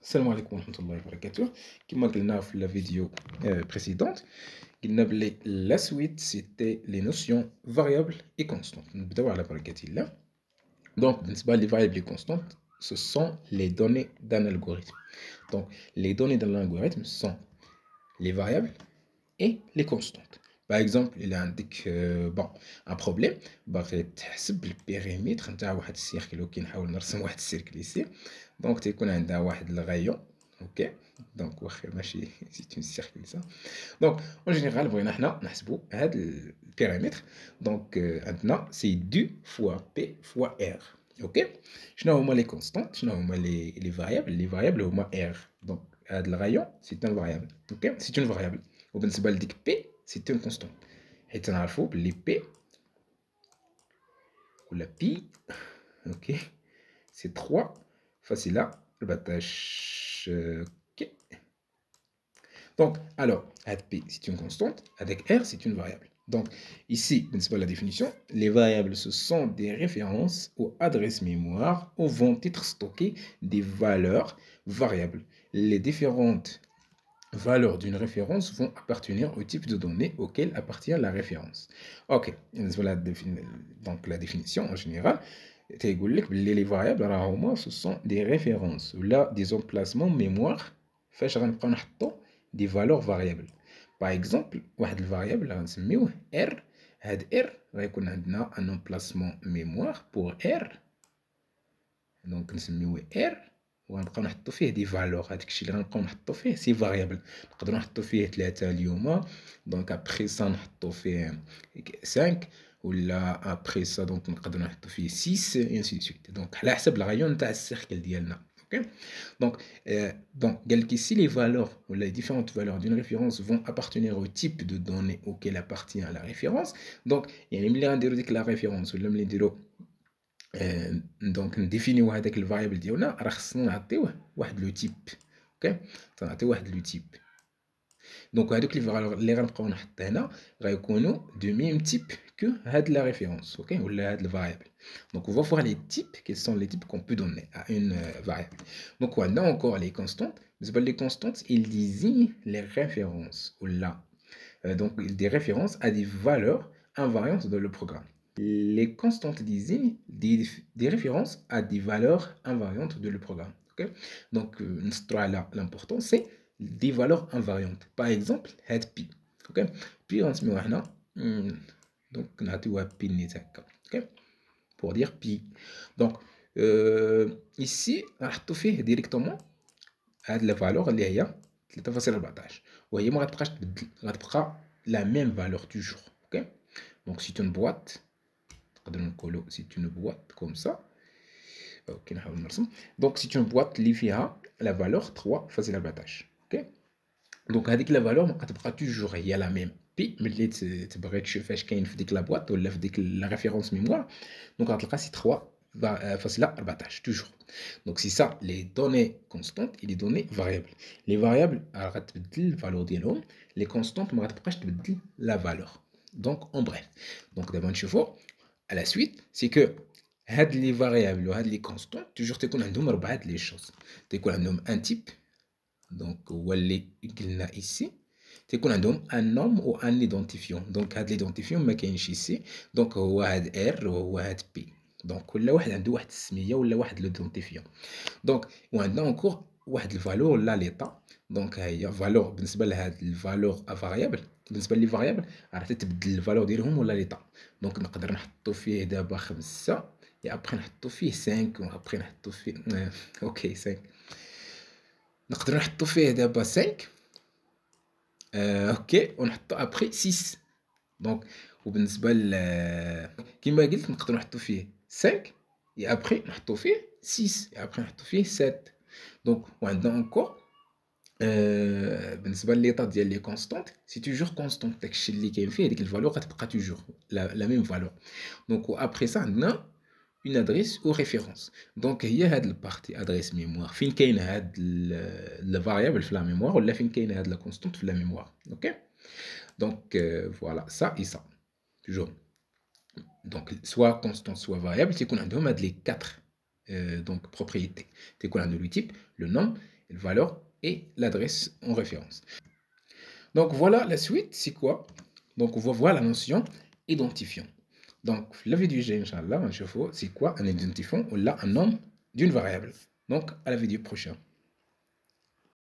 Salam alaikum wa rahmatullahi wa barakatuh. Comme قلنا في la vidéo précédente, قلنا بلي la suite c'était les notions variables et constantes. نبداو على بركة الله. Donc بالنسبة les variables et constantes, ce sont les données d'un algorithme. Donc les données d'un algorithme sont les variables et les constantes. Par exemple, il y a un problème, باغي تحسب البيريمتر نتاع واحد السيركل وكي نحاول نرسم واحد السيركل ici. Donc تيكون عندها واحد الغايون. OK. Donc واخا ماشي c'est une circle ça. Donc en général بغينا حنا نحسبوا هذا البيريمتر. Donc عندنا c'est 2 fois P fois R. OK. شنو هما les constantes؟ شنو هما les variables؟ Les variables هما R. Donc هذا الغايون c'est un variable. OK. C'est une variable. وبالنسبة لديك P c'est une constante. حيت نعرفوا بلي P ولا P OK c'est 3 فاصلة 14. OK. Donc alors P c'est une constante, avec R c'est une variable. Donc ici, بالنسبة la définition, les variables ce sont des références ou adresses mémoire où vont être stockées des valeurs variables. Les différentes valeurs d'une référence vont appartenir au type de données auquel appartient la référence. Ok, donc la définition en général, les variables ce sont des références ou là des emplacements mémoire des valeurs variables. Par exemple, une variable R, R a un emplacement mémoire pour R, donc nous R. وغنبقاو نحطو فيه دي فالور هذاك الشيء اللي غنبقاو نحطو فيه سي فاريابل نقدروا نحطو فيه 3 اليوم دونك ابري سا نحطو فيه 5 ولا ابري سا دونك نقدروا نحطو فيه 6 اي انسي دو سويت دونك على حسب الغايون تاع السيركل ديالنا اوكي donc قال لك ici les valeurs ou les différentes valeurs d'une référence vont appartenir au type de données auquel appartient la référence donc يعني ملي غنديروا ديك لا ريفيرونس ولا ملي نديروا دونك نديفينيو هذاك الفاريبل ديالنا راه خصنا نعطيوه واحد لو تيب اوكي تنعطيو واحد لو تيب دونك هذوك لي فالور اللي غنبقاو نحط هنا غيكونوا دو ميم تيب كو هاد لا ريفيرونس اوكي ولا هاد الفاريبل دونك on va voir les types quels sont les types qu'on peut donner à une variable donc on a encore les constantes بالنسبه لي constantes ils désignent les références ولا donc des références à des valeurs invariantes dans le programme. Les constantes désignent des références à des valeurs invariantes de le programme. Okay? Donc, l'important, c'est des valeurs invariantes. Par exemple, head pi. Okay? Pi, on se met là. Donc, on a tout pi okay? Pour dire pi. Donc, ici, on a fait directement la valeur اللي هي 3.14 وهي ما غتبقاش تبدل غتبقى la même valeur toujours. Okay? Donc, c'est une boîte. C'est une boîte comme ça. Ok, donc c'est une boîte اللي فيها la valeur 3 فاصلة 14. Ok. Donc هذيك la valeur ما غتبقى toujours هي la même. بي ملي تبغي تشوف اش كاين في ديك لا بواط ولا في ديك لا ريفيرونس ميموار دونك غتلقى سي 3.14 toujours. Donc c'est ça les données constantes et les données variables. Les variables غتبدل الفالور ديالهم les constantes ما غتبقاش تبدل la valeur. Donc en bref. Donc دابا نشوفوا à la suite c'est que هاد les variables و هاد les constantes toujours تيكون عندهم 4 لي choses. تيكون عندهم un type donc هو اللي قلنا ici تيكون عندهم un nom ou un identifiant. Donc هاد l'identifiant ما كاينش ici. Donc هو هاد R وهو هاد P. Donc كل واحد عنده واحد السميه ولا واحد ليدونتيفيون. دونك وعندنا انكور واحد الفالور ولا ليطا. دونك ها هي فالور بالنسبه لهاد الفالور افاريابل بالنسبه لي فاريابل راه تتبدل الفالور ديالهم ولا ليطا. دونك نقدر نحطو فيه دابا 5 et après نحطو فيه 5 و après نحطو فيه اوكي 5 نقدر نحطو فيه دابا 5 اوكي ونحطو après 6 دونك وبالنسبه ل كما قلت نقدر نحطو فيه 5 et après نحطو فيه 6 et après نحطو فيه 7 دونك وعندنا انكور بالنسبه لليطا ديال لي كونستانت سي توجور كونستانت داكشي اللي كاين فيه ديك الفالور غتبقى توجور لا ميم فالور دونك و ابري سا عندنا une adresse ou référence. Donc il y a la partie adresse mémoire. Fin qu'il y a la variable de la mémoire ou la fin qu'il y a la constante de la mémoire. Ok? Donc voilà, ça et ça. Toujours. Donc soit constante, soit variable, c'est qu'on a les quatre donc propriétés. C'est qu'on a le type, le nom la valeur et l'adresse en référence. Donc voilà la suite, c'est quoi? Donc on va voir la notion identifiant. Donc la vidéo, Inch'Allah, c'est quoi un identifiant? On a un nom d'une variable. Donc à la vidéo prochaine.